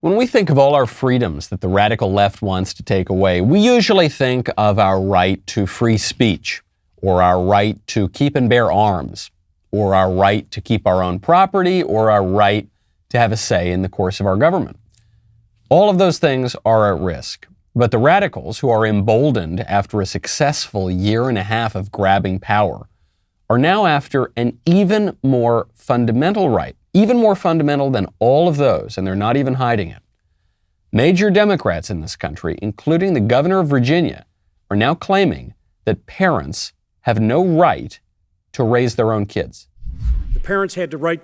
When we think of all our freedoms that the radical left wants to take away, we usually think of our right to free speech, or our right to keep and bear arms, or our right to keep our own property, or our right to have a say in the course of our government. All of those things are at risk. But the radicals, who are emboldened after a successful year and a half of grabbing power, are now after an even more fundamental right, even more fundamental than all of those, and they're not even hiding it. Major Democrats in this country, including the governor of Virginia, are now claiming that parents have no right to raise their own kids. The parents had the right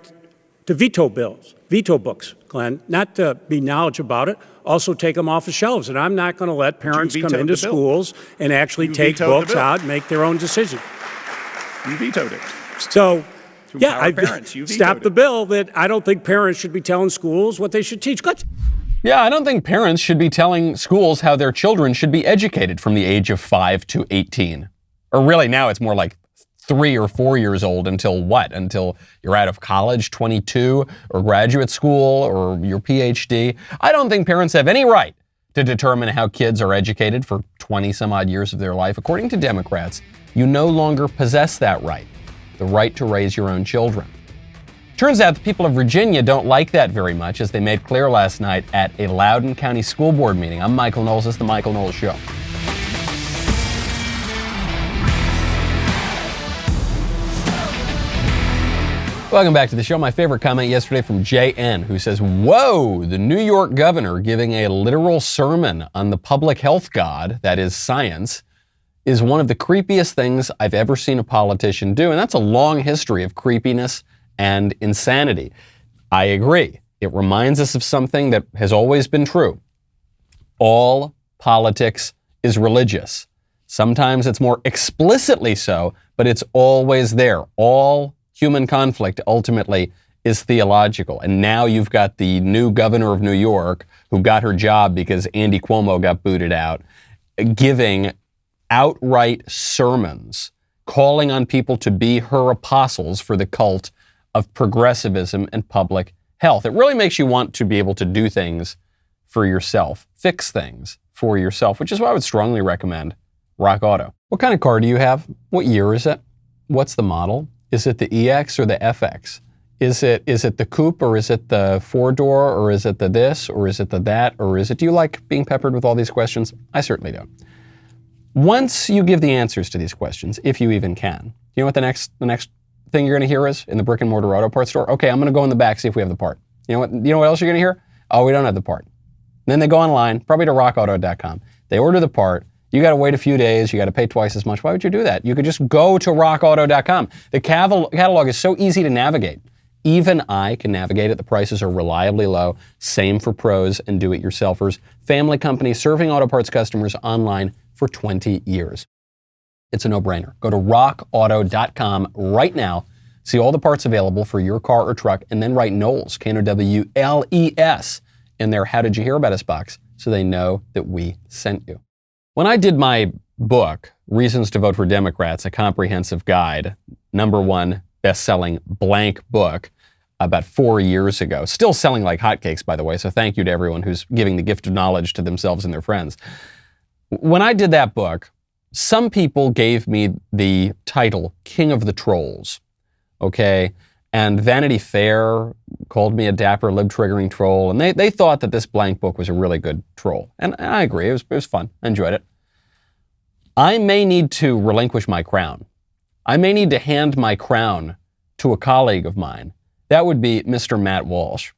to veto bills, veto books, Glenn, not to be knowledge about it, also take them off the shelves. And I'm not going to let parents come into schools and actually take books out and make their own decision. You vetoed it. So, yeah, I stopped the bill that I don't think parents should be telling schools what they should teach. Yeah, I don't think parents should be telling schools how their children should be educated from the age of 5 to 18. Or really now it's more like 3 or 4 years old until what? Until you're out of college, 22, or graduate school, or your PhD. I don't think parents have any right to determine how kids are educated for 20 some odd years of their life. According to Democrats, you no longer possess that right, the right to raise your own children. Turns out the people of Virginia don't like that very much, as they made clear last night at a Loudoun County School Board meeting. I'm Michael Knowles. This is The Michael Knowles Show. Welcome back to the show. My favorite comment yesterday from JN, who says, "Whoa, the New York governor giving a literal sermon on the public health god, that is science, is one of the creepiest things I've ever seen a politician do." And that's a long history of creepiness and insanity. I agree. It reminds us of something that has always been true. All politics is religious. Sometimes it's more explicitly so, but it's always there. All human conflict ultimately is theological. And now you've got the new governor of New York, who got her job because Andy Cuomo got booted out, giving outright sermons, calling on people to be her apostles for the cult of progressivism and public health. It really makes you want to be able to do things for yourself, fix things for yourself, which is why I would strongly recommend Rock Auto. What kind of car do you have? What year is it? What's the model? Is it the EX or the FX? Is it the coupe, or is it the 4-door, or is it the this, or is it the that, or is it? Do you like being peppered with all these questions? I certainly don't. Once you give the answers to these questions, if you even can, you know what the next thing you're going to hear is in the brick and mortar auto parts store? Okay, I'm going to go in the back, see if we have the part. You know what else you're going to hear? Oh, we don't have the part. And then they go online, probably to rockauto.com. They order the part. You got to wait a few days. You got to pay twice as much. Why would you do that? You could just go to rockauto.com. The catalog is so easy to navigate. Even I can navigate it. The prices are reliably low. Same for pros and do-it-yourselfers. Family company serving auto parts customers online for 20 years. It's a no-brainer. Go to rockauto.com right now. See all the parts available for your car or truck, and then write Knowles, Knowles, in their How Did You Hear About Us box so they know that we sent you. When I did my book, Reasons to Vote for Democrats, a comprehensive guide, #1 best-selling blank book, about 4 years ago, still selling like hotcakes, by the way, so thank you to everyone who's giving the gift of knowledge to themselves and their friends. When I did that book, some people gave me the title King of the Trolls, okay? And Vanity Fair called me a dapper lib-triggering troll, and they thought that this blank book was a really good troll. And I agree, it was fun, I enjoyed it. I may need to relinquish my crown. I may need to hand my crown to a colleague of mine. That would be Mr. Matt Walsh,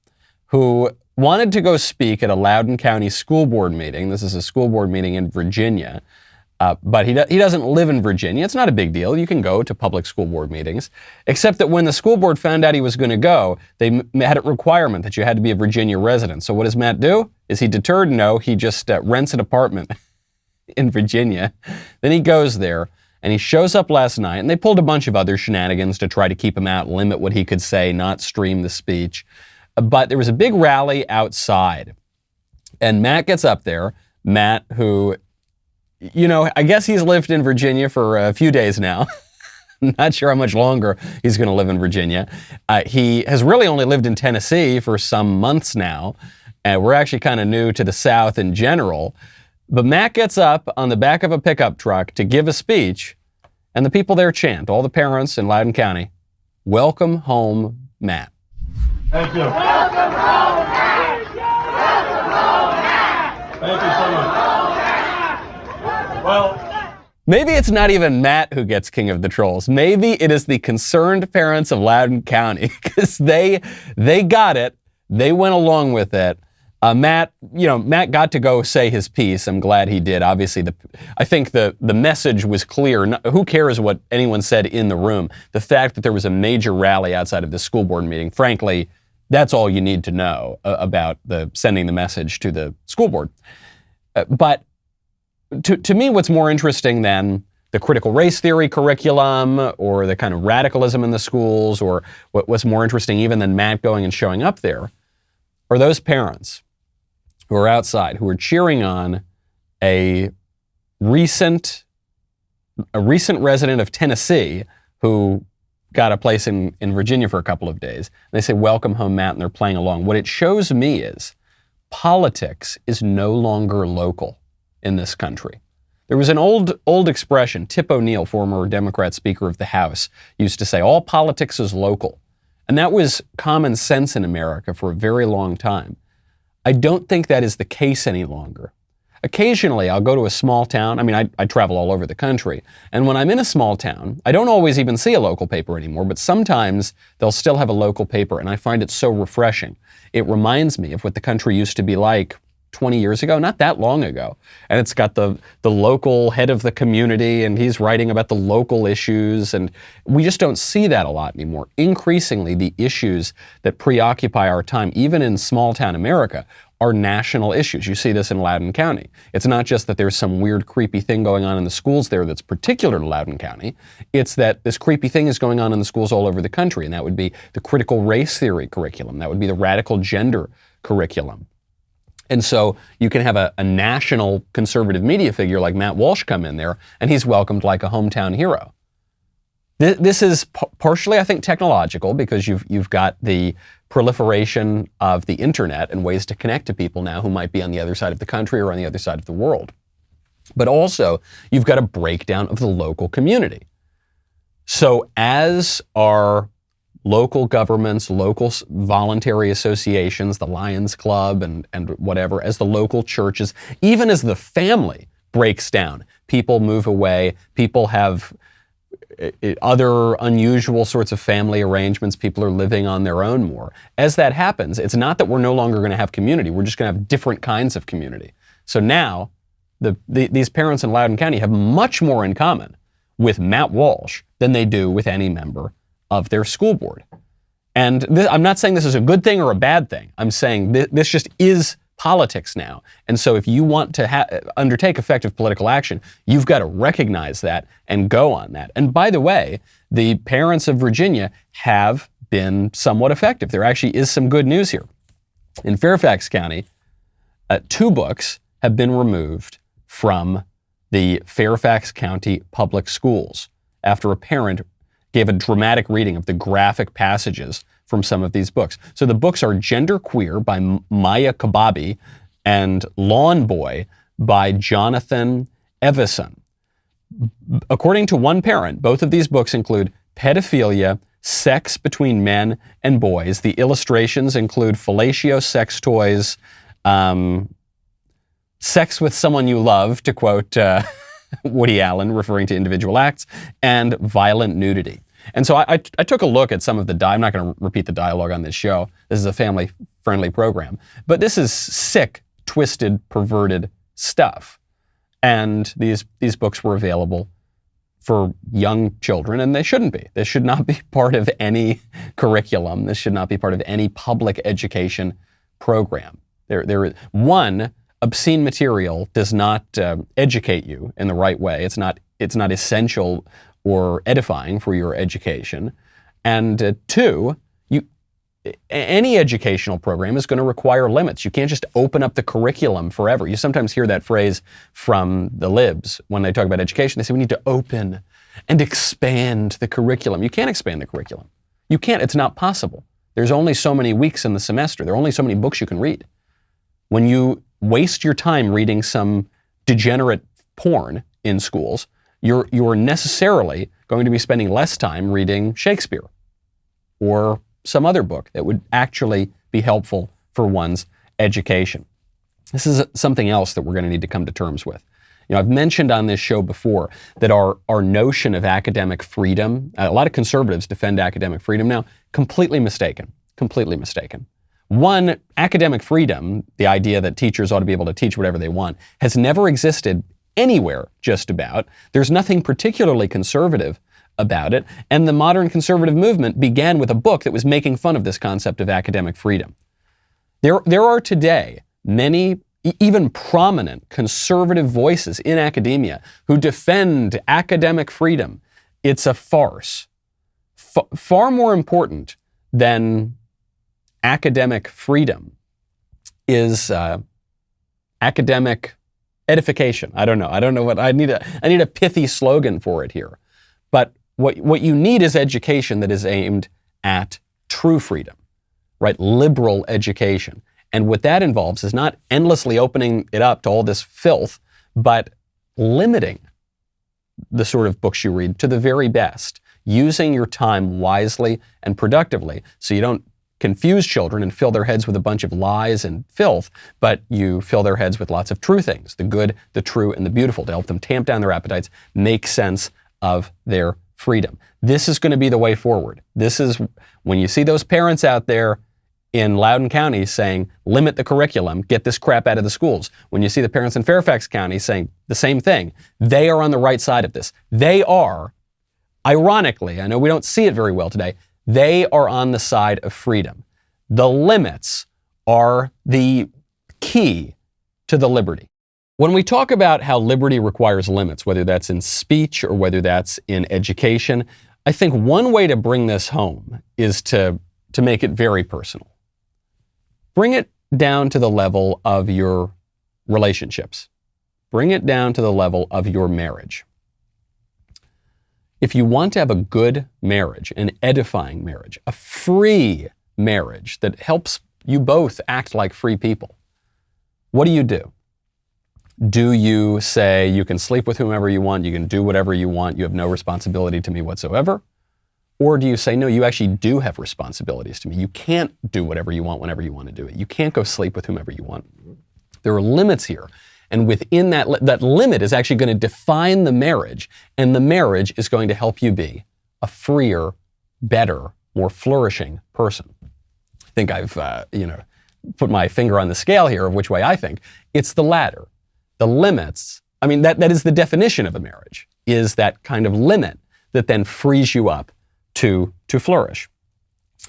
who wanted to go speak at a Loudoun County School Board meeting. This is a school board meeting in Virginia. But he doesn't live in Virginia. It's not a big deal. You can go to public school board meetings. Except that when the school board found out he was going to go, they had a requirement that you had to be a Virginia resident. So what does Matt do? Is he deterred? No, he just rents an apartment in Virginia. Then he goes there, and he shows up last night, and they pulled a bunch of other shenanigans to try to keep him out, limit what he could say, not stream the speech. But there was a big rally outside. And Matt gets up there. Matt, who... I guess he's lived in Virginia for a few days now. I'm not sure how much longer he's going to live in Virginia. He has really only lived in Tennessee for some months now. And we're actually kind of new to the South in general. But Matt gets up on the back of a pickup truck to give a speech, and the people there chant, all the parents in Loudoun County, "Welcome home, Matt." Thank you. Welcome home, Matt. Welcome home, Matt. Thank you so much. Well, maybe it's not even Matt who gets King of the Trolls. Maybe it is the concerned parents of Loudoun County, because they got it. They went along with it. Matt got to go say his piece. I'm glad he did. Obviously, I think the message was clear. Who cares what anyone said in the room? The fact that there was a major rally outside of the school board meeting, frankly, that's all you need to know about sending the message to the school board. But to me, what's more interesting than the critical race theory curriculum or the kind of radicalism in the schools, or what's more interesting even than Matt going and showing up there, are those parents who are outside, who are cheering on a recent resident of Tennessee who got a place in Virginia for a couple of days. They say, "Welcome home, Matt," and they're playing along. What it shows me is politics is no longer local in this country. There was an old expression, Tip O'Neill, former Democrat Speaker of the House, used to say, "All politics is local." And that was common sense in America for a very long time. I don't think that is the case any longer. Occasionally, I'll go to a small town. I mean, I travel all over the country. And when I'm in a small town, I don't always even see a local paper anymore, but sometimes they'll still have a local paper, and I find it so refreshing. It reminds me of what the country used to be like 20 years ago, not that long ago. And it's got the local head of the community, and he's writing about the local issues, and we just don't see that a lot anymore. Increasingly, the issues that preoccupy our time, even in small town America, are national issues. You see this in Loudoun County. It's not just that there's some weird, creepy thing going on in the schools there that's particular to Loudoun County. It's that this creepy thing is going on in the schools all over the country, and that would be the critical race theory curriculum. That would be the radical gender curriculum. And so you can have a national conservative media figure like Matt Walsh come in there, and he's welcomed like a hometown hero. This is partially, I think, technological, because you've got the proliferation of the internet and ways to connect to people now who might be on the other side of the country or on the other side of the world. But also, you've got a breakdown of the local community. So as our local governments, local voluntary associations, the Lions Club and whatever, as the local churches, even as the family breaks down, people move away, people have other unusual sorts of family arrangements, people are living on their own more. As that happens, it's not that we're no longer going to have community, we're just going to have different kinds of community. So now, these parents in Loudoun County have much more in common with Matt Walsh than they do with any member of their school board. And I'm not saying this is a good thing or a bad thing. I'm saying this just is politics now. And so if you want to undertake effective political action, you've got to recognize that and go on that. And by the way, the parents of Virginia have been somewhat effective. There actually is some good news here. In Fairfax County, 2 books have been removed from the Fairfax County public schools after a parent gave a dramatic reading of the graphic passages from some of these books. So the books are Gender Queer by Maya Kababi and Lawn Boy by Jonathan Evison. According to one parent, both of these books include pedophilia, sex between men and boys. The illustrations include fellatio sex toys, sex with someone you love, to quote Woody Allen, referring to individual acts, and violent nudity. And so I took a look at some of the I'm not going to repeat the dialogue on this show. This is a family-friendly program. But this is sick, twisted, perverted stuff. And these books were available for young children, and they shouldn't be. This should not be part of any curriculum. This should not be part of any public education program. One, obscene material does not educate you in the right way. It's not essential or edifying for your education. And 2, any educational program is going to require limits. You can't just open up the curriculum forever. You sometimes hear that phrase from the libs when they talk about education. They say we need to open and expand the curriculum. You can't expand the curriculum. You can't. It's not possible. There's only so many weeks in the semester. There are only so many books you can read. When you waste your time reading some degenerate porn in schools, you're necessarily going to be spending less time reading Shakespeare or some other book that would actually be helpful for one's education. This is something else that we're going to need to come to terms with. I've mentioned on this show before that our notion of academic freedom, a lot of conservatives defend academic freedom now, completely mistaken. One, academic freedom, the idea that teachers ought to be able to teach whatever they want, has never existed anywhere, just about. There's nothing particularly conservative about it, and the modern conservative movement began with a book that was making fun of this concept of academic freedom. There are today many, even prominent conservative voices in academia who defend academic freedom. It's a farce. Far more important than academic freedom is academic edification. I don't know what I need a pithy slogan for it here. But what you need is education that is aimed at true freedom, right? Liberal education. And what that involves is not endlessly opening it up to all this filth, but limiting the sort of books you read to the very best, using your time wisely and productively so you don't confuse children and fill their heads with a bunch of lies and filth, but you fill their heads with lots of true things, the good, the true, and the beautiful, to help them tamp down their appetites, make sense of their freedom. This is going to be the way forward. This is when you see those parents out there in Loudoun County saying, limit the curriculum, get this crap out of the schools. When you see the parents in Fairfax County saying the same thing, they are on the right side of this. They are, ironically, I know we don't see it very well today, they are on the side of freedom. The limits are the key to the liberty. When we talk about how liberty requires limits, whether that's in speech or whether that's in education, I think one way to bring this home is to make it very personal. Bring it down to the level of your relationships. Bring it down to the level of your marriage. If you want to have a good marriage, an edifying marriage, a free marriage that helps you both act like free people, what do? Do you say you can sleep with whomever you want, you can do whatever you want, you have no responsibility to me whatsoever? Or do you say, no, you actually do have responsibilities to me. You can't do whatever you want whenever you want to do it. You can't go sleep with whomever you want. There are limits here. And within that limit is actually going to define the marriage. And the marriage is going to help you be a freer, better, more flourishing person. I think I've, put my finger on the scale here of which way I think. It's the latter. The limits, that is the definition of a marriage, is that kind of limit that then frees you up to flourish.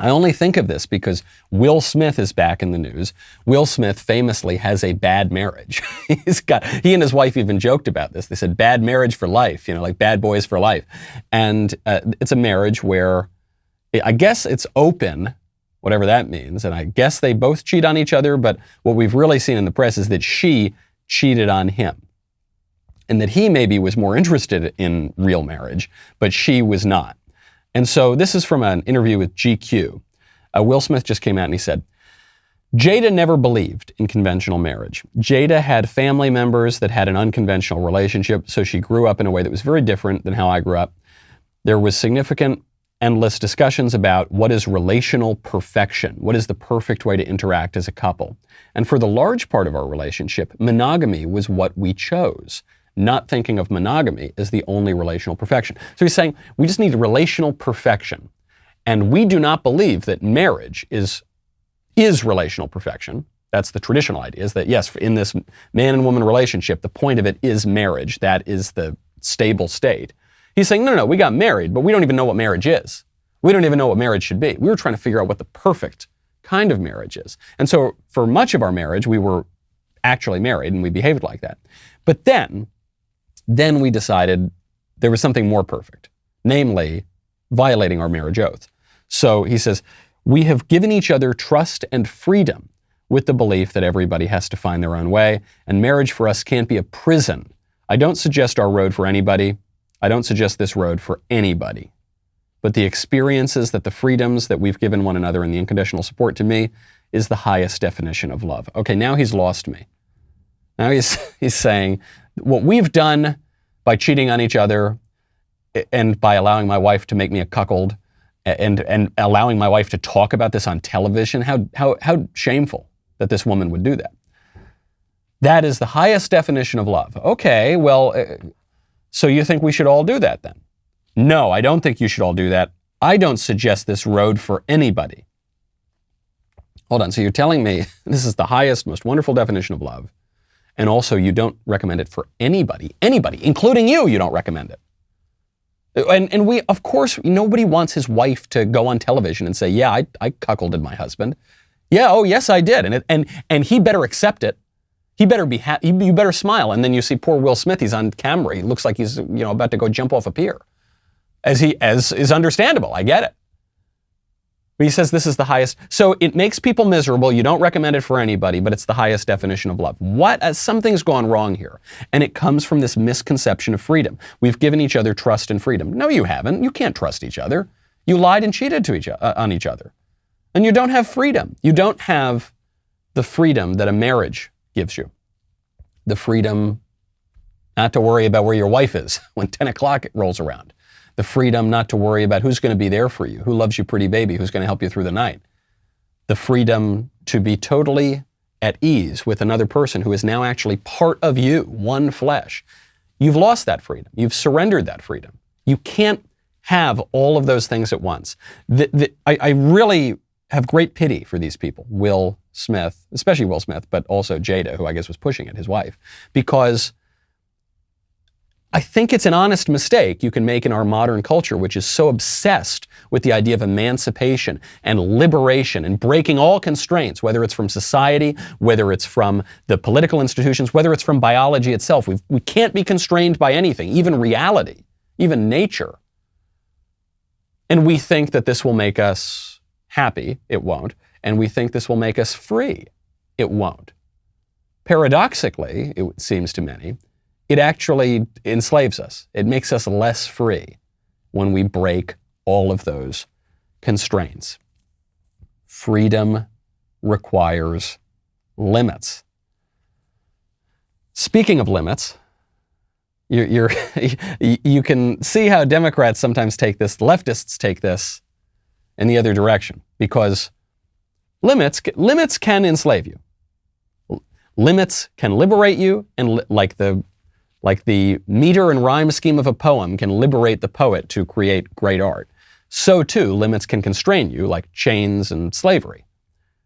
I only think of this because Will Smith is back in the news. Will Smith famously has a bad marriage. He and his wife even joked about this. They said bad marriage for life, like bad boys for life. And it's a marriage where I guess it's open, whatever that means. And I guess they both cheat on each other. But what we've really seen in the press is that she cheated on him. And that he maybe was more interested in real marriage, but she was not. And so this is from an interview with GQ. Will Smith just came out and he said, Jada never believed in conventional marriage. Jada had family members that had an unconventional relationship, so she grew up in a way that was very different than how I grew up. There was significant, endless discussions about what is relational perfection, what is the perfect way to interact as a couple. And for the large part of our relationship, monogamy was what we chose, not thinking of monogamy as the only relational perfection. So he's saying we just need relational perfection. And we do not believe that marriage is relational perfection. That's the traditional idea, is that yes, in this man and woman relationship, the point of it is marriage. That is the stable state. He's saying, no, we got married, but we don't even know what marriage is. We don't even know what marriage should be. We were trying to figure out what the perfect kind of marriage is. And so for much of our marriage, we were actually married and we behaved like that. But then we decided there was something more perfect, namely violating our marriage oath. So he says, we have given each other trust and freedom with the belief that everybody has to find their own way, and marriage for us can't be a prison. I don't suggest our road for anybody. I don't suggest this road for anybody. But the experiences, that the freedoms that we've given one another and the unconditional support to me, is the highest definition of love. Okay, now he's lost me. Now he's saying what we've done by cheating on each other and by allowing my wife to make me a cuckold and allowing my wife to talk about this on television, how shameful that this woman would do that. That is the highest definition of love. Okay, well, so you think we should all do that then? No, I don't think you should all do that. I don't suggest this road for anybody. Hold on, so you're telling me this is the highest, most wonderful definition of love, and also you don't recommend it for anybody, including you don't recommend it. And we, of course, nobody wants his wife to go on television and say, yeah, I cuckolded my husband. Yeah, oh, yes, I did. And he better accept it. He better be happy. You better smile. And then you see poor Will Smith, he's on camera. He looks like he's, about to go jump off a pier. As is understandable. I get it. But he says this is the highest. So it makes people miserable. You don't recommend it for anybody, but it's the highest definition of love. Something's gone wrong here. And it comes from this misconception of freedom. We've given each other trust and freedom. No, you haven't. You can't trust each other. You lied and cheated on each other. And you don't have freedom. You don't have the freedom that a marriage gives you. The freedom not to worry about where your wife is when 10 o'clock rolls around. The freedom not to worry about who's going to be there for you, who loves you pretty baby, who's going to help you through the night. The freedom to be totally at ease with another person who is now actually part of you, one flesh. You've lost that freedom. You've surrendered that freedom. You can't have all of those things at once. I really have great pity for these people, Will Smith, especially Will Smith, but also Jada, who I guess was pushing it, his wife, because I think it's an honest mistake you can make in our modern culture, which is so obsessed with the idea of emancipation and liberation and breaking all constraints, whether it's from society, whether it's from the political institutions, whether it's from biology itself. We can't be constrained by anything, even reality, even nature. And we think that this will make us happy. It won't. And we think this will make us free. It won't. Paradoxically, it seems to many, it actually enslaves us. It makes us less free when we break all of those constraints. Freedom requires limits. Speaking of limits, you can see how Democrats sometimes take this, leftists take this in the other direction, because limits can enslave you. Limits can liberate you, and like the meter and rhyme scheme of a poem can liberate the poet to create great art, so too limits can constrain you, like chains and slavery.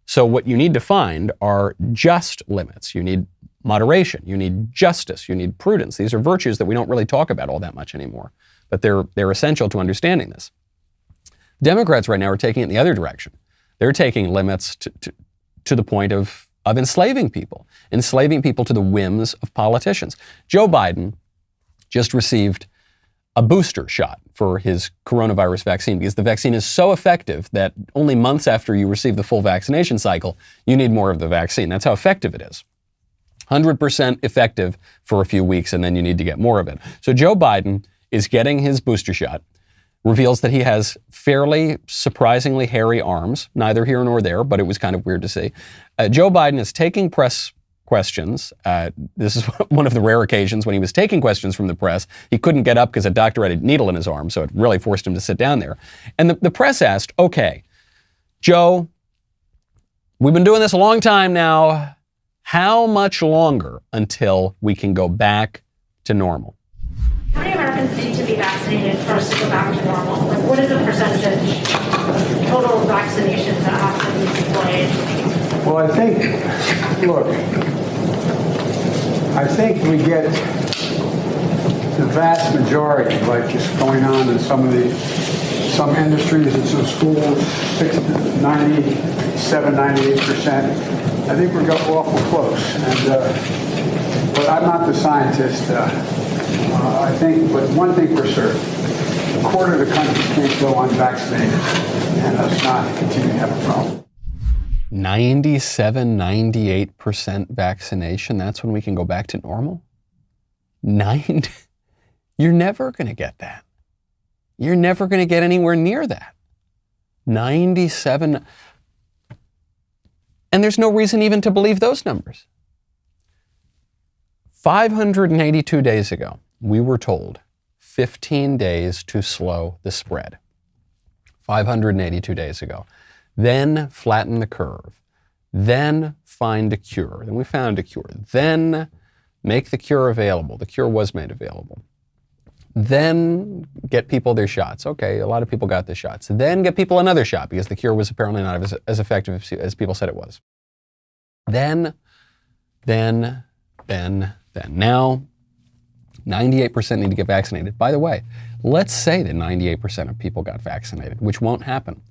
So what you need to find are just limits. You need moderation, you need justice, you need prudence. These are virtues that we don't really talk about all that much anymore, but they're essential to understanding this. Democrats right now are taking it in the other direction. They're taking limits to the point of enslaving people to the whims of politicians. Joe Biden just received a booster shot for his coronavirus vaccine because the vaccine is so effective that only months after you receive the full vaccination cycle, you need more of the vaccine. That's how effective it is. 100% effective for a few weeks, and then you need to get more of it. So Joe Biden is getting his booster shot, reveals that he has fairly surprisingly hairy arms, neither here nor there, but it was kind of weird to see. Joe Biden is taking press questions. This is one of the rare occasions when he was taking questions from the press. He couldn't get up because a doctor had a needle in his arm, so it really forced him to sit down there. And the press asked, okay, Joe, we've been doing this a long time now. How much longer until we can go back to normal? How many Americans need to be vaccinated for us to go back to normal? Like, what is the percentage of total vaccinations that have to be deployed? Well, I think we get the vast majority, like is going on in some industries and some schools, 97, 98%. I think we're awful close. But I'm not the scientist. I think, but one thing for certain, a quarter of the country can't go unvaccinated and us not continue to have a problem. 97, 98% vaccination, that's when we can go back to normal? You're never going to get that. You're never going to get anywhere near that. 97. And there's no reason even to believe those numbers. 582 days ago, we were told 15 days to slow the spread. 582 days ago. Then flatten the curve. Then find a cure. Then we found a cure. Then make the cure available. The cure was made available. Then get people their shots. Okay, a lot of people got the shots. Then get people another shot because the cure was apparently not as effective as people said it was. Then. Now, 98% need to get vaccinated. By the way, let's say that 98% of people got vaccinated, which won't happen.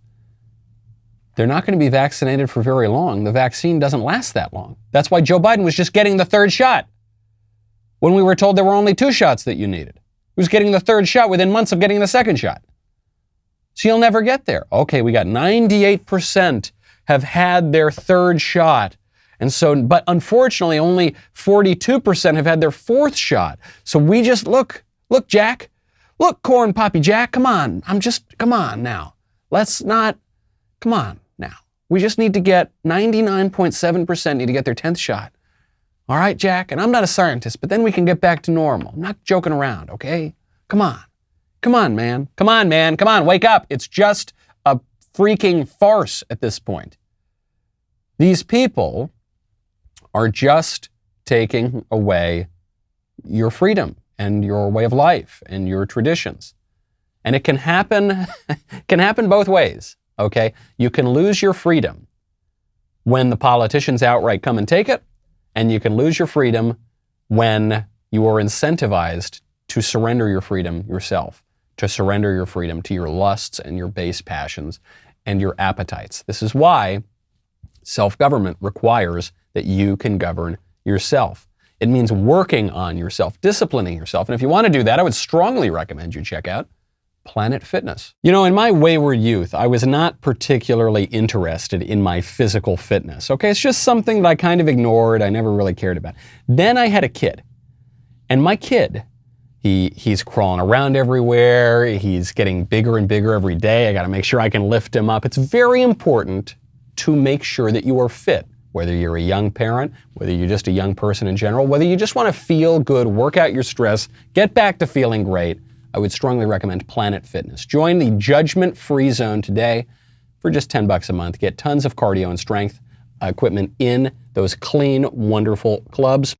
They're not going to be vaccinated for very long. The vaccine doesn't last that long. That's why Joe Biden was just getting the third shot when we were told there were only 2 shots that you needed. He was getting the third shot within months of getting the second shot. So you'll never get there. Okay, we got 98% have had their third shot. And so, but unfortunately, only 42% have had their 4th shot. So we just, look, Jack, look, Corn Poppy Jack, come on. Come on now. Come on now. We just need to get 99.7% need to get their 10th shot. All right, Jack, and I'm not a scientist, but then we can get back to normal. I'm not joking around, okay? Come on, man. Come on, wake up. It's just a freaking farce at this point. These people are just taking away your freedom and your way of life and your traditions. And it can happen both ways, okay? You can lose your freedom when the politicians outright come and take it, and you can lose your freedom when you are incentivized to surrender your freedom yourself, to surrender your freedom to your lusts and your base passions and your appetites. This is why self-government requires that you can govern yourself. It means working on yourself, disciplining yourself. And if you want to do that, I would strongly recommend you check out Planet Fitness. You know, in my wayward youth, I was not particularly interested in my physical fitness. Okay, it's just something that I kind of ignored. I never really cared about. Then I had a kid. And my kid, he's crawling around everywhere. He's getting bigger and bigger every day. I got to make sure I can lift him up. It's very important to make sure that you are fit. Whether you're a young parent, whether you're just a young person in general, whether you just want to feel good, work out your stress, get back to feeling great, I would strongly recommend Planet Fitness. Join the judgment-free zone today for just $10 a month. Get tons of cardio and strength equipment in those clean, wonderful clubs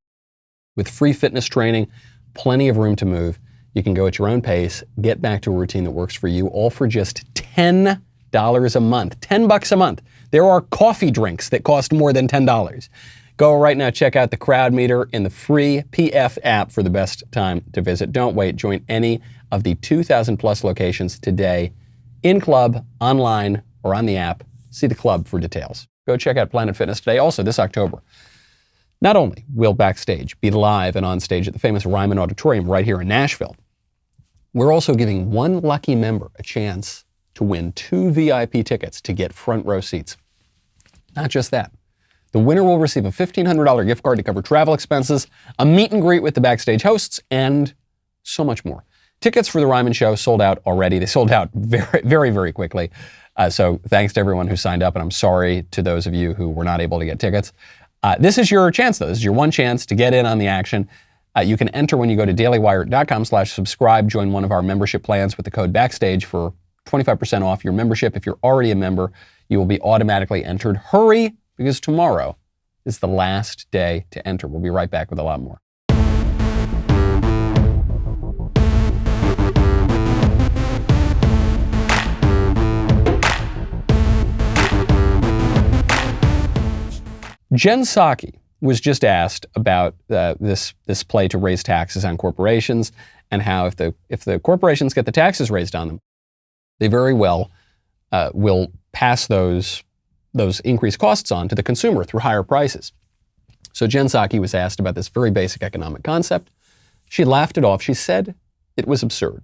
with free fitness training, plenty of room to move. You can go at your own pace, get back to a routine that works for you, all for just $10 a month. $10 a month. There are coffee drinks that cost more than $10. Go right now, check out the crowd meter in the free PF app for the best time to visit. Don't wait. Join any of the 2,000 plus locations today, in club, online, or on the app. See the club for details. Go check out Planet Fitness today. Also, this October, not only will Backstage be live and on stage at the famous Ryman Auditorium right here in Nashville, we're also giving one lucky member a chance to win 2 VIP tickets to get front row seats. Not just that. The winner will receive a $1,500 gift card to cover travel expenses, a meet and greet with the Backstage hosts, and so much more. Tickets for the Ryman Show sold out already. They sold out very, very, very quickly. So thanks to everyone who signed up, and I'm sorry to those of you who were not able to get tickets. This is your chance, though. This is your one chance to get in on the action. You can enter when you go to dailywire.com/subscribe. Join one of our membership plans with the code BACKSTAGE for 25% off your membership. If you're already a member, you will be automatically entered. Hurry, because tomorrow is the last day to enter. We'll be right back with a lot more. Jen Psaki was just asked about this play to raise taxes on corporations and how if the corporations get the taxes raised on them, they very well will pass those increased costs on to the consumer through higher prices. So Jen Psaki was asked about this very basic economic concept. She laughed it off. She said it was absurd.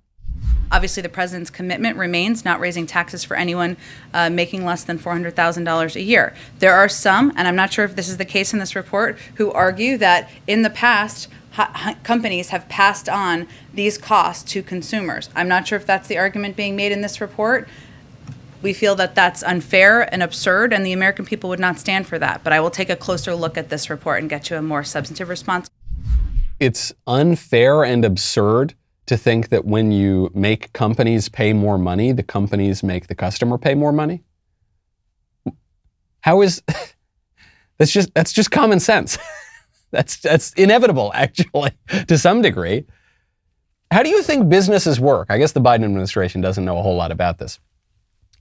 Obviously, the president's commitment remains not raising taxes for anyone making less than $400,000 a year. There are some, and I'm not sure if this is the case in this report, who argue that in the past, companies have passed on these costs to consumers. I'm not sure if that's the argument being made in this report. We feel that that's unfair and absurd, and the American people would not stand for that. But I will take a closer look at this report and get you a more substantive response. It's unfair and absurd to think that when you make companies pay more money, the companies make the customer pay more money. How is that's just common sense. That's inevitable, actually, to some degree. How do you think businesses work? I guess the Biden administration doesn't know a whole lot about this.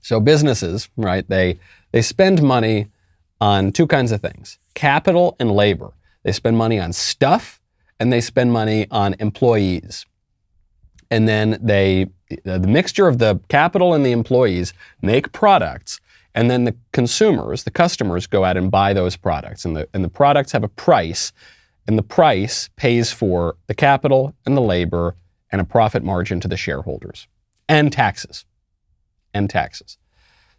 So businesses, right, they spend money on two kinds of things: capital and labor. They spend money on stuff, and they spend money on employees. And then the mixture of the capital and the employees make products, and then the consumers, the customers, go out and buy those products. And the products have a price, and the price pays for the capital and the labor and a profit margin to the shareholders, and taxes.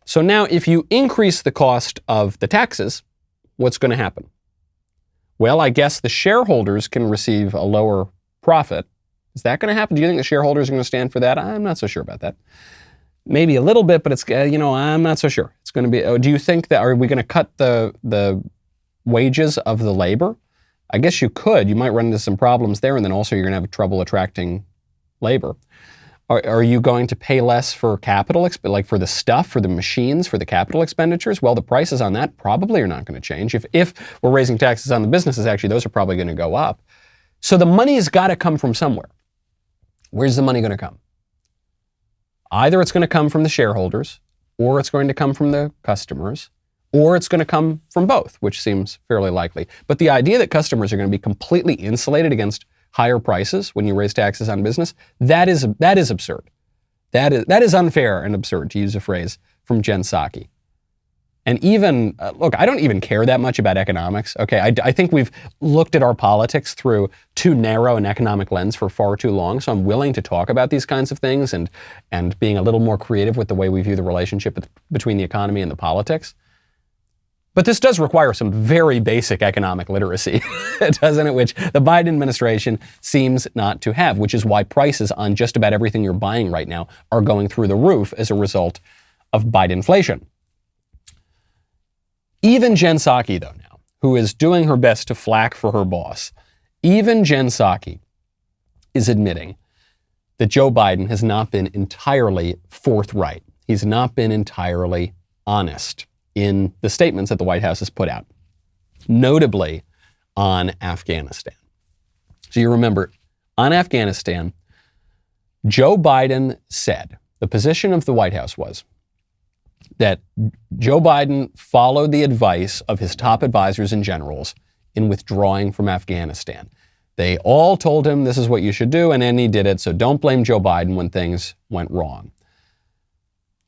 So now if you increase the cost of the taxes, what's going to happen? Well, I guess the shareholders can receive a lower profit. Is that going to happen? Do you think the shareholders are going to stand for that? I'm not so sure about that. Maybe a little bit, but it's, I'm not so sure. It's going to be, do you think that, are we going to cut the wages of the labor? I guess you could. You might run into some problems there, and then also you're going to have trouble attracting labor. Are you going to pay less for capital, like for the stuff, for the machines, for the capital expenditures? Well, the prices on that probably are not going to change. If we're raising taxes on the businesses, actually, those are probably going to go up. So the money's got to come from somewhere. Where's the money going to come? Either it's going to come from the shareholders, or it's going to come from the customers, or it's going to come from both, which seems fairly likely. But the idea that customers are going to be completely insulated against higher prices when you raise taxes on business, that is absurd. That is unfair and absurd, to use a phrase from Jen Psaki. And even, look, I don't even care that much about economics. Okay, I think we've looked at our politics through too narrow an economic lens for far too long. So I'm willing to talk about these kinds of things and being a little more creative with the way we view the relationship between the economy and the politics. But this does require some very basic economic literacy, doesn't it? Which the Biden administration seems not to have, which is why prices on just about everything you're buying right now are going through the roof as a result of Bidenflation. Even Jen Psaki, though, now, who is doing her best to flack for her boss, even Jen Psaki is admitting that Joe Biden has not been entirely forthright. He's not been entirely honest in the statements that the White House has put out, notably on Afghanistan. So you remember, on Afghanistan, Joe Biden said, the position of the White House was that Joe Biden followed the advice of his top advisors and generals in withdrawing from Afghanistan. They all told him this is what you should do, and then he did it, so don't blame Joe Biden when things went wrong.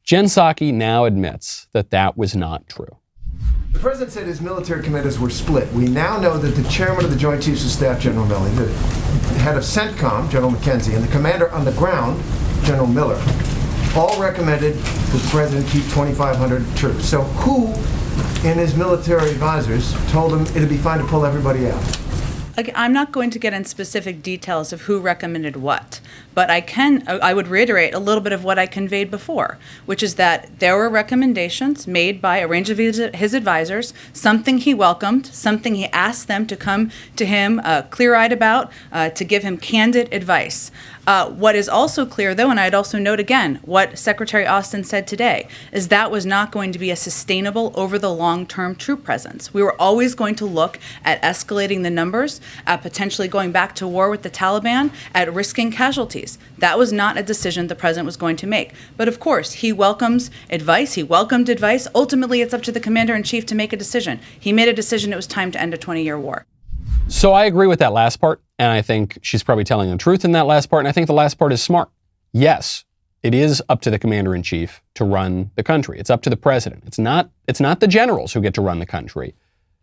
Jen Psaki now admits that that was not true. The president said his military commanders were split. We now know that the chairman of the Joint Chiefs of Staff, General Milley, the head of CENTCOM, General McKenzie, and the commander on the ground, General Miller, all recommended that the president keep 2,500 troops. So who in his military advisors told him it'd be fine to pull everybody out? I'm not going to get in specific details of who recommended what, but I would reiterate a little bit of what I conveyed before, which is that there were recommendations made by a range of his advisors, something he welcomed, something he asked them to come to him clear-eyed about, to give him candid advice. What is also clear, though, and I'd also note again what Secretary Austin said today, is that was not going to be a sustainable over the long-term troop presence. We were always going to look at escalating the numbers, at potentially going back to war with the Taliban, at risking casualties. That was not a decision the president was going to make. But of course, he welcomes advice. He welcomed advice. Ultimately, it's up to the commander-in-chief to make a decision. He made a decision it was time to end a 20-year war. So I agree with that last part, and I think she's probably telling the truth in that last part, and I think the last part is smart. Yes, it is up to the commander-in-chief to run the country. It's up to the president. It's not the generals who get to run the country.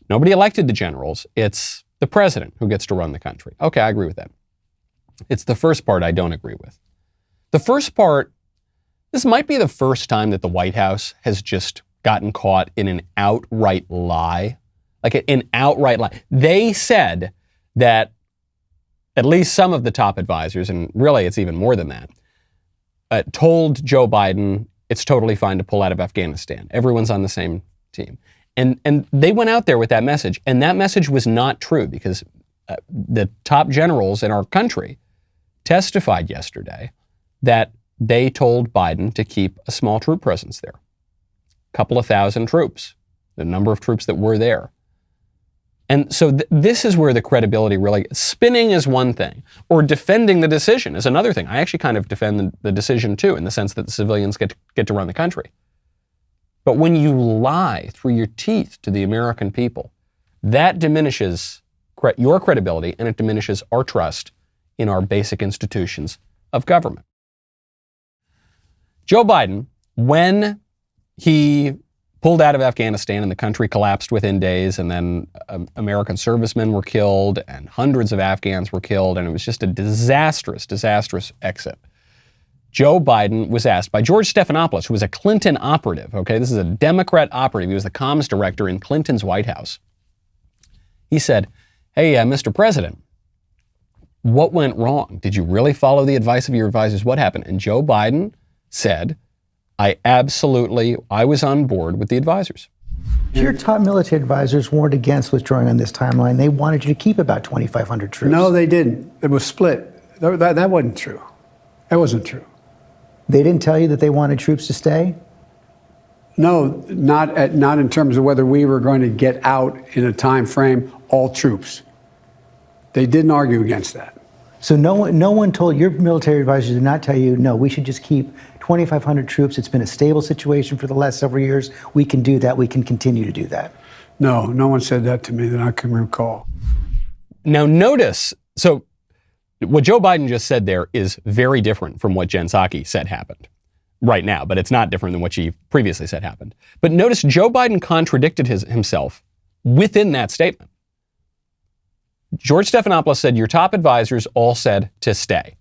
Nobody elected the generals. It's the president who gets to run the country. Okay, I agree with that. It's the first part I don't agree with. The first part, this might be the first time that the White House has just gotten caught in an outright lie. Like an outright lie. They said that at least some of the top advisors, and really it's even more than that, told Joe Biden it's totally fine to pull out of Afghanistan. Everyone's on the same team. And they went out there with that message, and that message was not true because the top generals in our country testified yesterday that they told Biden to keep a small troop presence there. A couple of thousand troops, the number of troops that were there. And so this is where the credibility really, spinning is one thing, or defending the decision is another thing. I actually kind of defend the decision too, in the sense that the civilians get to run the country. But when you lie through your teeth to the American people, that diminishes your credibility and it diminishes our trust in our basic institutions of government. Joe Biden, when he pulled out of Afghanistan and the country collapsed within days, and then American servicemen were killed and hundreds of Afghans were killed, and it was just a disastrous exit. Joe Biden was asked by George Stephanopoulos, who was a Clinton operative, okay? This is a Democrat operative. He was the comms director in Clinton's White House. He said, hey, Mr. President, what went wrong? Did you really follow the advice of your advisors? What happened? And Joe Biden said, I was on board with the advisors. Your top military advisors weren't against withdrawing on this timeline. They wanted you to keep about 2,500 troops. No, they didn't. It was split. That wasn't true. That wasn't true. They didn't tell you that they wanted troops to stay? No, not in terms of whether we were going to get out in a time frame, all troops. They didn't argue against that. So no one told, your military advisors did not tell you, no, we should just keep 2,500 troops. It's been a stable situation for the last several years. We can do that. We can continue to do that. No one said that to me that I can recall. Now notice, so what Joe Biden just said there is very different from what Jen Psaki said happened right now, but it's not different than what she previously said happened. But notice Joe Biden contradicted himself within that statement. George Stephanopoulos said your top advisors all said to stay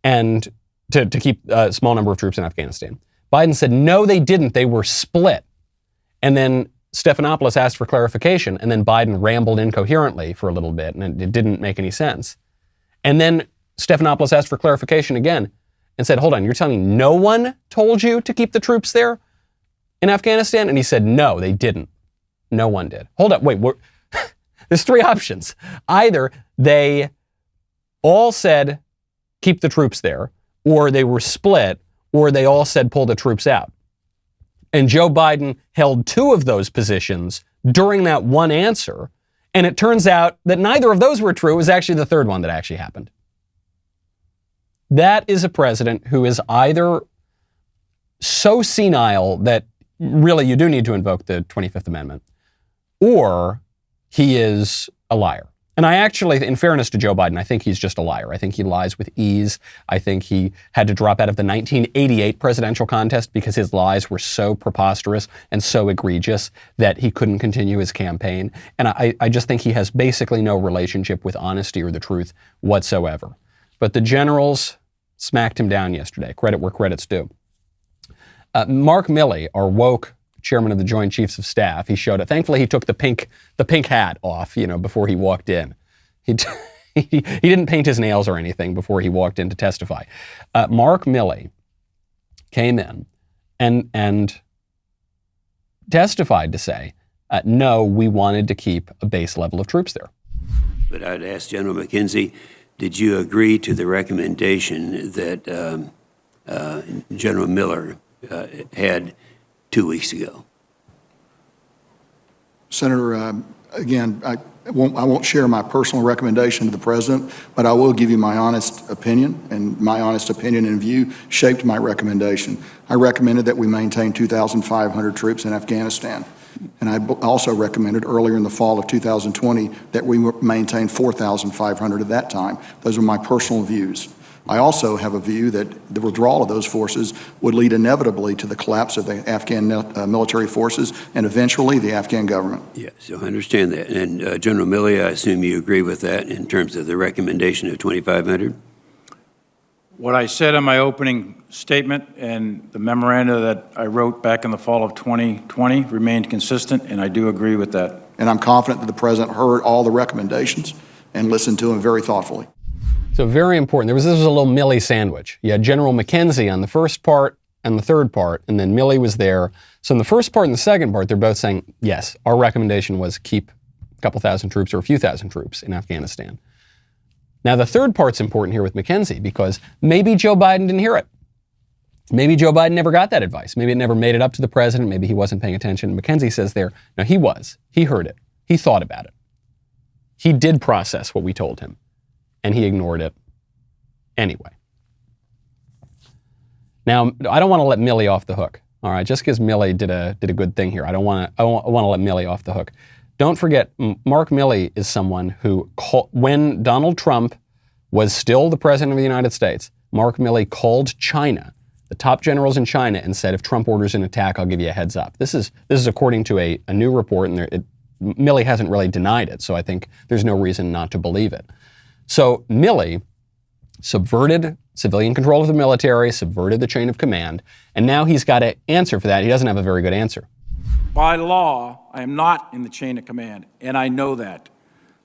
and to keep a small number of troops in Afghanistan. Biden said, no, they didn't. They were split. And then Stephanopoulos asked for clarification, and then Biden rambled incoherently for a little bit, and it didn't make any sense. And then Stephanopoulos asked for clarification again and said, hold on, you're telling me no one told you to keep the troops there in Afghanistan? And he said, no, they didn't. No one did. Hold up, wait, there's three options. Either they all said keep the troops there, or they were split, or they all said pull the troops out. And Joe Biden held two of those positions during that one answer, and it turns out that neither of those were true. It was actually the third one that actually happened. That is a president who is either so senile that really you do need to invoke the 25th Amendment, or he is a liar. And I actually, in fairness to Joe Biden, I think he's just a liar. I think he lies with ease. I think he had to drop out of the 1988 presidential contest because his lies were so preposterous and so egregious that he couldn't continue his campaign. And I just think he has basically no relationship with honesty or the truth whatsoever. But the generals smacked him down yesterday. Credit where credit's due. Mark Milley, our woke chairman of the Joint Chiefs of Staff, he showed it. Thankfully, he took the pink hat off, before he walked in. He didn't paint his nails or anything before he walked in to testify. Mark Milley came in and testified to say, no, we wanted to keep a base level of troops there. But I'd ask General McKenzie, did you agree to the recommendation that General Miller had 2 weeks ago? Senator, again, I won't share my personal recommendation to the president, but I will give you my honest opinion, and my honest opinion and view shaped my recommendation. I recommended that we maintain 2,500 troops in Afghanistan, and I also recommended earlier in the fall of 2020 that we maintain 4,500 at that time. Those are my personal views. I also have a view that the withdrawal of those forces would lead inevitably to the collapse of the Afghan military forces and eventually the Afghan government. Yes, so I understand that. And General Milley, I assume you agree with that in terms of the recommendation of 2,500? What I said in my opening statement and the memoranda that I wrote back in the fall of 2020 remained consistent, and I do agree with that. And I'm confident that the president heard all the recommendations and listened to them very thoughtfully. So very important. This was a little Milley sandwich. You had General McKenzie on the first part, and the third part, and then Milley was there. So in the first part and the second part, they're both saying, yes, our recommendation was keep a couple thousand troops or a few thousand troops in Afghanistan. Now, the third part's important here with McKenzie because maybe Joe Biden didn't hear it. Maybe Joe Biden never got that advice. Maybe it never made it up to the president. Maybe he wasn't paying attention. McKenzie says there, no, he was. He heard it. He thought about it. He did process what we told him, and he ignored it anyway. Now, I don't want to let Milley off the hook. All right, just because Milley did a good thing here, I want to let Milley off the hook. Don't forget, Mark Milley is someone who, when Donald Trump was still the president of the United States, Mark Milley called China, the top generals in China, and said, if Trump orders an attack, I'll give you a heads up. This is according to a new report, and Milley hasn't really denied it, so I think there's no reason not to believe it. So Milley subverted civilian control of the military, subverted the chain of command, and now he's got to answer for that. He doesn't have a very good answer. By law, I am not in the chain of command, and I know that.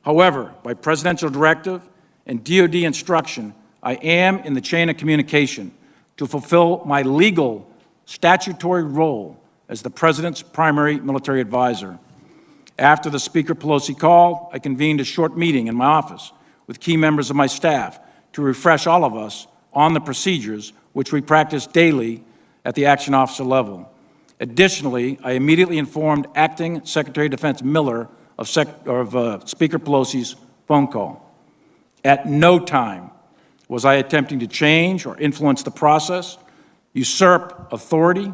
However, by presidential directive and DOD instruction, I am in the chain of communication to fulfill my legal statutory role as the president's primary military advisor. After the Speaker Pelosi call, I convened a short meeting in my office with key members of my staff to refresh all of us on the procedures which we practice daily at the action officer level. Additionally, I immediately informed Acting Secretary of Defense Miller of Speaker Pelosi's phone call. At no time was I attempting to change or influence the process, usurp authority,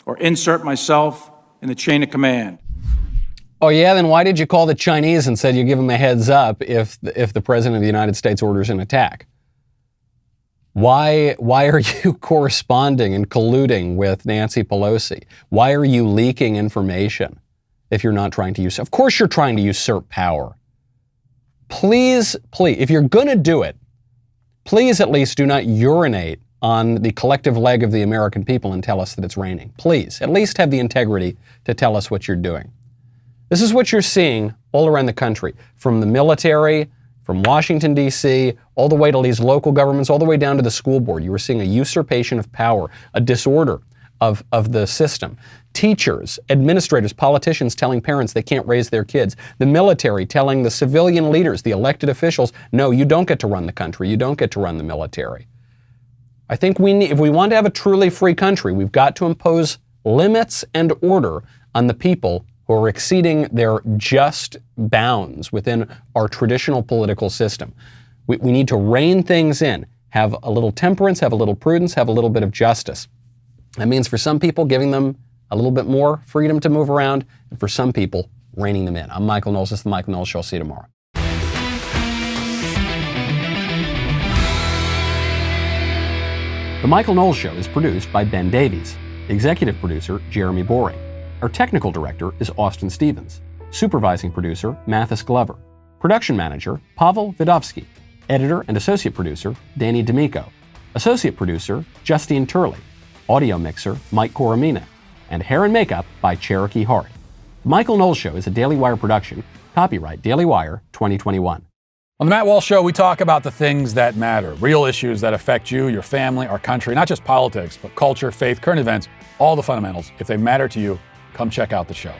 or insert myself in the chain of command. Oh yeah, then why did you call the Chinese and said you give them a heads up if the president of the United States orders an attack? Why are you corresponding and colluding with Nancy Pelosi? Why are you leaking information if you're not trying to usurp? Of course you're trying to usurp power. Please, if you're going to do it, please at least do not urinate on the collective leg of the American people and tell us that it's raining. Please, at least have the integrity to tell us what you're doing. This is what you're seeing all around the country, from the military, from Washington, D.C., all the way to these local governments, all the way down to the school board. You were seeing a usurpation of power, a disorder of the system. Teachers, administrators, politicians telling parents they can't raise their kids. The military telling the civilian leaders, the elected officials, no, you don't get to run the country. You don't get to run the military. I think if we want to have a truly free country, we've got to impose limits and order on the people who are exceeding their just bounds within our traditional political system. We need to rein things in, have a little temperance, have a little prudence, have a little bit of justice. That means for some people, giving them a little bit more freedom to move around, and for some people, reining them in. I'm Michael Knowles. This is The Michael Knowles Show. I'll see you tomorrow. The Michael Knowles Show is produced by Ben Davies. Executive producer, Jeremy Boring. Our technical director is Austin Stevens. Supervising producer, Mathis Glover. Production manager, Pavel Vidovsky. Editor and associate producer, Danny D'Amico. Associate producer, Justine Turley. Audio mixer, Mike Coromina. And hair and makeup by Cherokee Hart. The Michael Knowles Show is a Daily Wire production. Copyright Daily Wire 2021. On the Matt Walsh Show, we talk about the things that matter, real issues that affect you, your family, our country, not just politics, but culture, faith, current events, all the fundamentals. If they matter to you, come check out the show.